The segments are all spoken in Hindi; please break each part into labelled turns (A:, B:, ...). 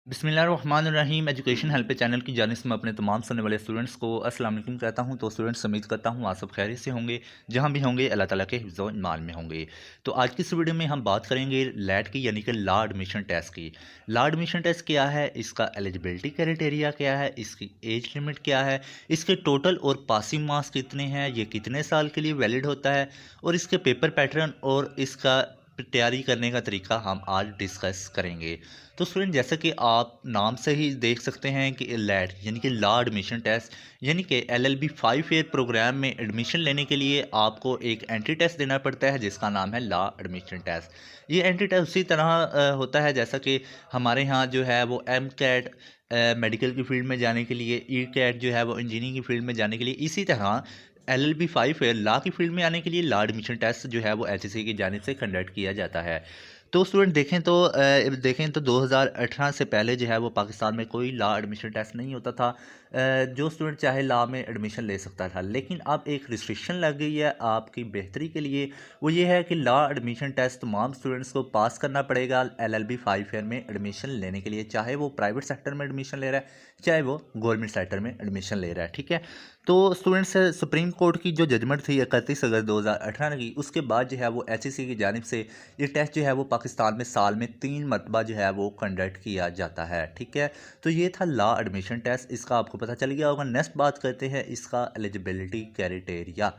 A: बिस्मिल्लाहिर्रहमानिर्रहीम एजुकेशन हेल्प चैनल की जानिब से मैं अपने तमाम सुनने वाले स्टूडेंट्स को अस्सलाम वालेकुम कहता हूं। तो स्टूडेंट्स उम्मीद करता हूं आप सब खैरियत से होंगे, जहां भी होंगे अल्लाह ताला के हिफ्ज़ व ईमान में होंगे। तो आज की इस वीडियो में हम बात करेंगे लैट की यानी कि लॉ एडमिशन टेस्ट की। लॉ एडमिशन टेस्ट क्या है, इसका एलिजिबिलिटी क्राइटेरिया क्या है, इसकी एज लिमिट क्या है, इसके टोटल और पासिंग मार्क्स कितने हैं, ये कितने साल के लिए वैलिड होता है और इसके पेपर पैटर्न और इसका तैयारी करने का तरीका हम आज डिस्कस करेंगे। तो स्टूडेंट जैसा कि आप नाम से ही देख सकते हैं कि लैट यानी कि लॉ एडमिशन टेस्ट यानी कि LLB 5 ईयर प्रोग्राम में एडमिशन लेने के लिए आपको एक एंट्री टेस्ट देना पड़ता है जिसका नाम है लॉ एडमिशन टेस्ट। ये एंट्री टेस्ट उसी तरह होता है जैसा कि हमारे यहाँ जो है वो MCAT मेडिकल की फील्ड में जाने के लिए, ECAT जो है वो इंजीनियरिंग की फील्ड में जाने के लिए, इसी तरह LLB 5 ईयर लॉ की फील्ड में आने के लिए लॉ एडमिशन टेस्ट जो है वो HSC की जानिब से कंडक्ट किया जाता है। तो स्टूडेंट देखें तो 2018 से पहले जो है वो पाकिस्तान में कोई लॉ एडमिशन टेस्ट नहीं होता था। जो स्टूडेंट चाहे लॉ में एडमिशन ले सकता था, लेकिन अब एक रिस्ट्रिक्शन लग गई है आपकी बेहतरी के लिए। वो ये है कि लॉ एडमिशन टेस्ट तमाम स्टूडेंट्स को पास करना पड़ेगा LLB 5 ईयर में एडमिशन लेने के लिए, चाहे वो प्राइवेट सेक्टर में एडमिशन ले रहा है चाहे वो गवर्नमेंट सेक्टर में एडमिशन ले रहा है। ठीक है, तो स्टूडेंट्स सुप्रीम कोर्ट की जो जजमेंट थी 31 अगस्त 2018 की, उसके बाद जो है वो HSC की जानिब से ये टेस्ट जो है वो पाकिस्तान में साल में 3 मरतबा जो है वो कंडक्ट किया जाता है। ठीक है, तो ये था लॉ एडमिशन टेस्ट, इसका आपको पता चल गया होगा। नेक्स्ट बात करते हैं इसका एलिजिबिलिटी क्राइटेरिया।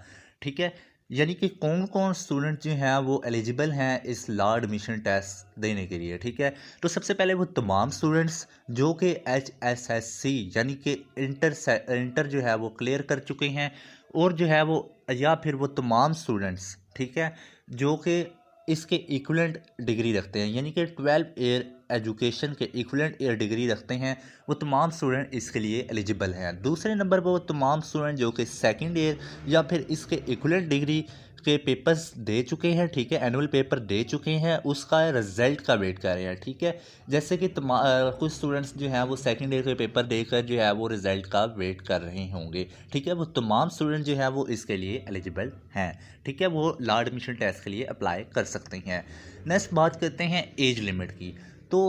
A: ठीक है, यानी कि कौन कौन स्टूडेंट जो हैं वो एलिजिबल हैं इस लॉ एडमिशन टेस्ट देने के लिए। ठीक है, तो सबसे पहले वो तमाम स्टूडेंट्स जो कि HSSC यानी कि इंटर जो है वो क्लियर कर चुके हैं, और जो है वो या फिर वो तमाम स्टूडेंट्स, ठीक है, जो कि इसके इक्विवेलेंट डिग्री रखते हैं यानी कि 12 ईयर एजुकेशन के इक्विवेलेंट ईयर डिग्री रखते हैं, वो तमाम स्टूडेंट इसके लिए एलिजिबल हैं। दूसरे नंबर पर वो तमाम स्टूडेंट जो कि सेकंड ईयर या फिर इसके इक्विवेलेंट डिग्री के पेपर्स दे चुके हैं, ठीक है, एनुअल पेपर दे चुके हैं, उसका रिज़ल्ट का वेट कर रहे हैं। ठीक है, जैसे कि कुछ स्टूडेंट्स जो हैं वो सेकंड ईयर के पेपर देकर जो है वो रिज़ल्ट का वेट कर रहे होंगे। ठीक है, वो तमाम स्टूडेंट जो है वो इसके लिए एलिजिबल हैं। ठीक है, वो लॉ एडमिशन टेस्ट के लिए अप्लाई कर सकते हैं। नेक्स्ट बात करते हैं एज लिमिट की। तो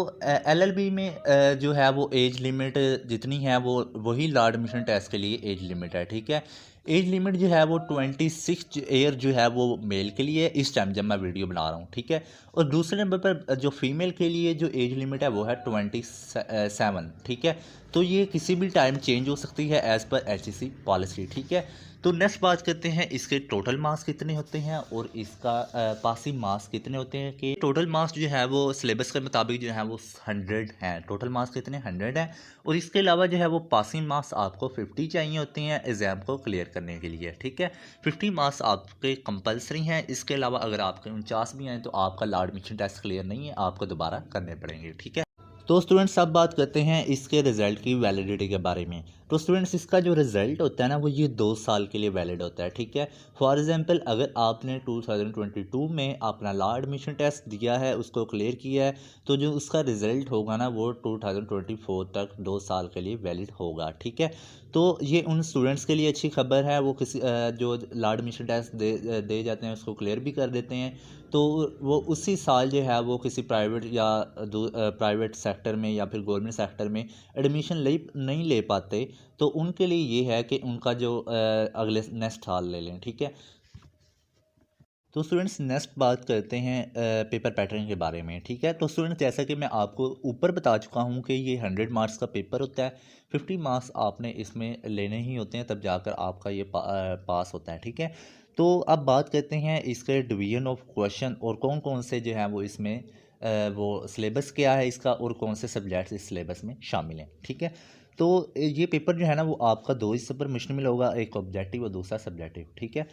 A: LLB में जो है वो एज लिमिट जितनी है वो वही लॉ एडमिशन टेस्ट के लिए एज लिमिट है। ठीक है, एज लिमिट जो है वो 26 ईयर जो है वो मेल के लिए इस टाइम जब मैं वीडियो बना रहा हूँ। ठीक है, और दूसरे नंबर पर जो फीमेल के लिए जो एज लिमिट है वो है 27। ठीक है, तो ये किसी भी टाइम चेंज हो सकती है एज़ पर HSC पॉलिसी। ठीक है, तो नेक्स्ट बात करते हैं इसके टोटल मार्क्स कितने होते हैं और इसका पासिंग मार्क्स कितने होते हैं। कि टोटल मार्क्स जो है वो सिलेबस के मुताबिक जो है वो 100 हैं। टोटल मार्क्स कितने 100 हैं, और इसके अलावा जो है वो पासिंग मार्क्स आपको 50 चाहिए होते हैं एग्ज़ाम को क्लियर करने के लिए। ठीक है, 50 मार्क्स आपके कंपलसरी हैं। इसके अलावा अगर आपके 49 भी हैं तो आपका लॉ एडमिशन टेस्ट क्लियर नहीं है, आपको दोबारा करने पड़ेंगे। ठीक है, तो स्टूडेंट्स अब बात करते हैं इसके रिज़ल्ट की वैलिडिटी के बारे में। तो स्टूडेंट्स इसका जो रिज़ल्ट होता है ना वो ये 2 साल के लिए वैलिड होता है। ठीक है, फॉर एग्जांपल अगर आपने 2022 में अपना लॉ एडमिशन टेस्ट दिया है, उसको क्लियर किया है, तो जो उसका रिज़ल्ट होगा ना वो 2024 तक 2 साल के लिए वैलिड होगा। ठीक है, तो ये उन स्टूडेंट्स के लिए अच्छी खबर है वो किसी जो लॉ एडमिशन टेस्ट दे जाते हैं उसको क्लियर भी कर देते हैं, तो वो उसी साल जो है वो किसी प्राइवेट या प्राइवेट सेक्टर में या फिर गवर्नमेंट सेक्टर में एडमिशन नहीं ले पाते, तो उनके लिए ये है कि उनका जो अगले नेक्स्ट साल ले लें। ठीक है, तो स्टूडेंट्स नेक्स्ट बात करते हैं पेपर पैटर्न के बारे में। ठीक है, तो स्टूडेंट्स जैसा कि मैं आपको ऊपर बता चुका हूँ कि ये 100 मार्क्स का पेपर होता है, 50 मार्क्स आपने इसमें लेने ही होते हैं, तब जाकर आपका ये पास होता है। ठीक है, तो अब बात करते हैं इसके डिवीजन ऑफ क्वेश्चन और कौन कौन से जो हैं वो इसमें वो सिलेबस क्या है इसका और कौन से सब्जेक्ट्स इस सिलेबस में शामिल हैं। ठीक है, तो ये पेपर जो है ना वो आपका 2 हिस्से पर मुश्तमिल होगा, एक ऑब्जेक्टिव और दूसरा सब्जेक्टिव। ठीक है,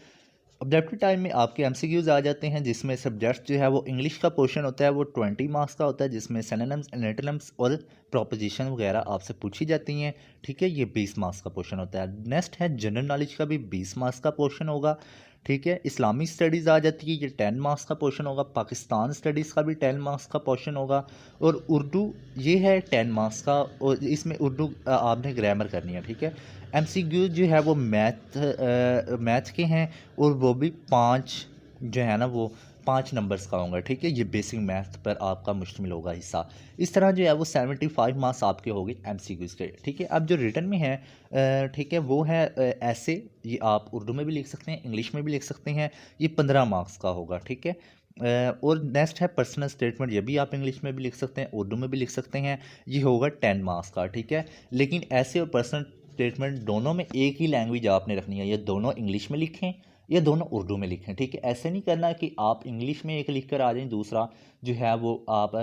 A: ऑब्जेक्टिव टाइम में आपके MCQs आ जाते हैं, जिसमें सब्जेक्ट जो है वो इंग्लिश का पोर्शन होता है वो 20 मार्क्स का होता है, जिसमें सिनोनिम्स एंटोनिम्स और प्रोपोजिशन वगैरह आपसे पूछी जाती हैं। ठीक है, ये 20 मार्क्स का पोर्शन होता है। नेक्स्ट है जनरल नॉलेज का भी 20 मार्क्स का पोर्शन होगा। ठीक है, इस्लामिक स्टडीज़ आ जाती है, ये 10 मार्क्स का पोर्शन होगा। पाकिस्तान स्टडीज़ का भी 10 मार्क्स का पोर्शन होगा, और उर्दू ये है 10 मार्क्स का, और इसमें उर्दू आपने ग्रामर करनी है। ठीक है, MCQ जो है वो मैथ के हैं, और वो भी 5 जो है ना वो 5 नंबर्स का होगा, ठीक है। ये बेसिक मैथ पर आपका मुश्तमिल होगा हिस्सा। इस तरह जो है वो 75 मार्क्स आपके हो गए एमसीक्यूज़ के, ठीक है। अब जो रिटन में है ठीक है, वो है ऐसे, ये आप उर्दू में भी लिख सकते हैं, इंग्लिश में भी लिख सकते हैं। ये 15 मार्क्स का होगा, ठीक है। और नेक्स्ट है पर्सनल स्टेटमेंट, ये भी आप इंग्लिश में भी लिख सकते हैं, उर्दू में भी लिख सकते हैं। ये होगा 10 मार्क्स का, ठीक है। लेकिन ऐसे और पर्सनल स्टेटमेंट दोनों में एक ही लैंग्वेज आपने रखनी है, ये दोनों इंग्लिश में लिखें, ये दोनों उर्दू में लिखें, ठीक है। ऐसे नहीं करना कि आप इंग्लिश में एक लिख कर आ जाएं, दूसरा जो है वो आप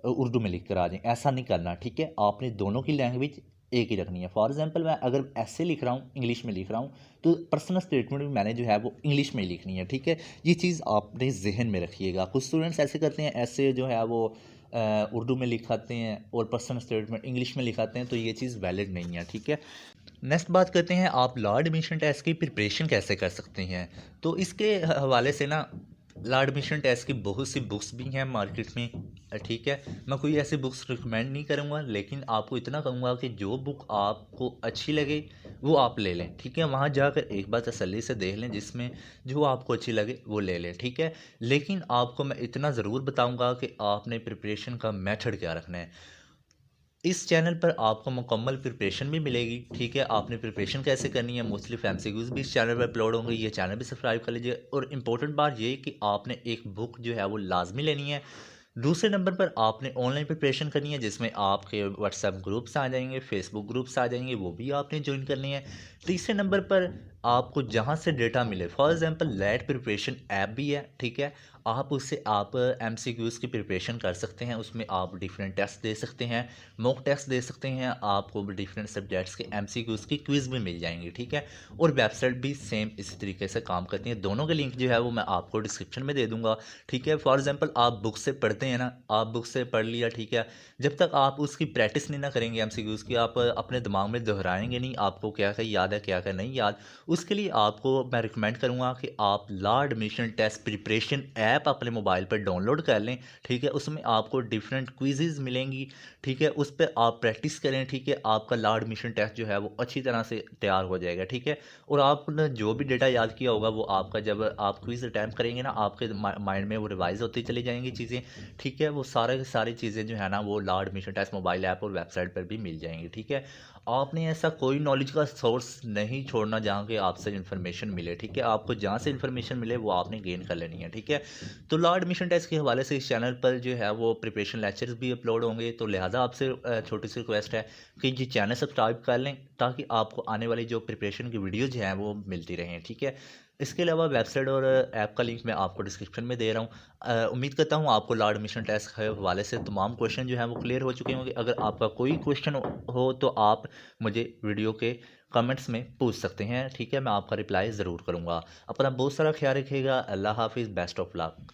A: उर्दू में लिख कर आ जाएं, ऐसा नहीं करना, ठीक है। आपने दोनों की लैंग्वेज एक ही रखनी है। फॉर एग्जांपल मैं अगर ऐसे लिख रहा हूँ, इंग्लिश में लिख रहा हूँ, तो पर्सनल स्टेटमेंट भी मैंने जो है वो इंग्लिश में ही लिखनी है, ठीक है। ये चीज़ आपने जहन में रखिएगा। कुछ स्टूडेंट्स ऐसे करते हैं, ऐसे जो है वो उर्दू में लिखाते हैं और पर्सनल स्टेटमेंट इंग्लिश में लिखाते हैं, तो ये चीज़ वैलिड नहीं है, ठीक है। नेक्स्ट बात करते हैं, आप लॉ एडमिशन टेस्ट की प्रिपरेशन कैसे कर सकते हैं। तो इसके हवाले से ना, लॉ एडमिशन टेस्ट की बहुत सी बुक्स भी हैं मार्केट में, ठीक है। मैं कोई ऐसी बुक्स रिकमेंड नहीं करूँगा, लेकिन आपको इतना कहूँगा कि जो बुक आपको अच्छी लगे वो आप ले लें, ठीक है। वहाँ जाकर एक बार तसल्ली से देख लें, जिसमें जो आपको अच्छी लगे वो ले लें, ठीक है। लेकिन आपको मैं इतना ज़रूर बताऊँगा कि आपने प्रिपरेशन का मेथड क्या रखना है। इस चैनल पर आपको मुकम्मल प्रिपरेशन भी मिलेगी, ठीक है। आपने प्रिपरेशन कैसे करनी है, मोस्टली एमसीक्यूज़ भी इस चैनल पर अपलोड होंगे, ये चैनल भी सब्सक्राइब कर लीजिए। और इम्पोर्टेंट बात ये कि आपने एक बुक जो है वो लाजमी लेनी है। दूसरे नंबर पर आपने ऑनलाइन प्रिपरेशन करनी है, जिसमें आपके व्हाट्सएप ग्रुप्स आ जाएंगे, फेसबुक ग्रुप्स आ जाएंगे, वो भी आपने ज्वाइन करनी है। तीसरे नंबर पर आपको जहाँ से डेटा मिले, for example LAT preparation app भी है, ठीक है। आप उससे आप एमसीक्यूज़ की प्रिपरेशन कर सकते हैं, उसमें आप डिफरेंट टेस्ट दे सकते हैं, मॉक टेस्ट दे सकते हैं, आपको डिफरेंट सब्जेक्ट्स के एमसीक्यूज़ की क्विज़ भी मिल जाएंगी, ठीक है। और वेबसाइट भी सेम इसी तरीके से काम करती है। दोनों के लिंक जो है वो मैं आपको डिस्क्रिप्शन में दे दूँगा, ठीक है। फॉर एग्जांपल आप बुक से पढ़ते हैं ना, आप बुक से पढ़ लिया, ठीक है। जब तक आप उसकी प्रैक्टिस नहीं ना करेंगे एमसीक्यूज़ की, आप अपने दिमाग में दोहराएंगे नहीं, आपको क्या क्या याद है, क्या क्या नहीं याद। उसके लिए आपको मैं रिकमेंड करूँगा कि आप law admission test preparation app अपने मोबाइल पर डाउनलोड कर लें, ठीक है। उसमें आपको डिफरेंट क्विज़ेज़ मिलेंगी, ठीक है। उस पर आप प्रैक्टिस करें, ठीक है। आपका लॉ एडमिशन टेस्ट जो है वो अच्छी तरह से तैयार हो जाएगा, ठीक है। और आपने जो भी डेटा याद किया होगा वो आपका जब आप क्विज़ अटैम्प्ट करेंगे ना, आपके माइंड में वो रिवाइज होती चली जाएंगी चीज़ें, ठीक है। वो सारी चीज़ें जो है ना वो law admission test mobile app और वेबसाइट पर भी मिल जाएंगी, ठीक है। आपने ऐसा कोई नॉलेज का सोर्स नहीं छोड़ना जहाँ के आपसे इन्फॉर्मेशन मिले, ठीक है। आपको जहाँ से इन्फॉर्मेशन मिले वो आपने गेन कर लेनी है, ठीक है। तो लॉ एडमिशन टेस्ट के हवाले से इस चैनल पर जो है वो प्रिपरेशन लेक्चर्स भी अपलोड होंगे, तो लिहाजा आपसे छोटी सी रिक्वेस्ट है कि ये चैनल सब्सक्राइब कर लें, ताकि आपको आने वाली जो प्रिपरेशन की वीडियोज़ हैं वो मिलती रहें, ठीक है। इसके अलावा वेबसाइट और ऐप का लिंक मैं आपको डिस्क्रिप्शन में दे रहा हूँ। उम्मीद करता हूँ आपको लॉ एडमिशन टेस्ट के हवाले से तमाम क्वेश्चन जो हैं वो क्लियर हो चुके होंगे। अगर आपका कोई क्वेश्चन हो तो आप मुझे वीडियो के कमेंट्स में पूछ सकते हैं, ठीक है। मैं आपका रिप्लाई ज़रूर करूँगा। अपना बहुत सारा ख्याल रखिएगा। अल्लाह हाफिज़, बेस्ट ऑफ लक।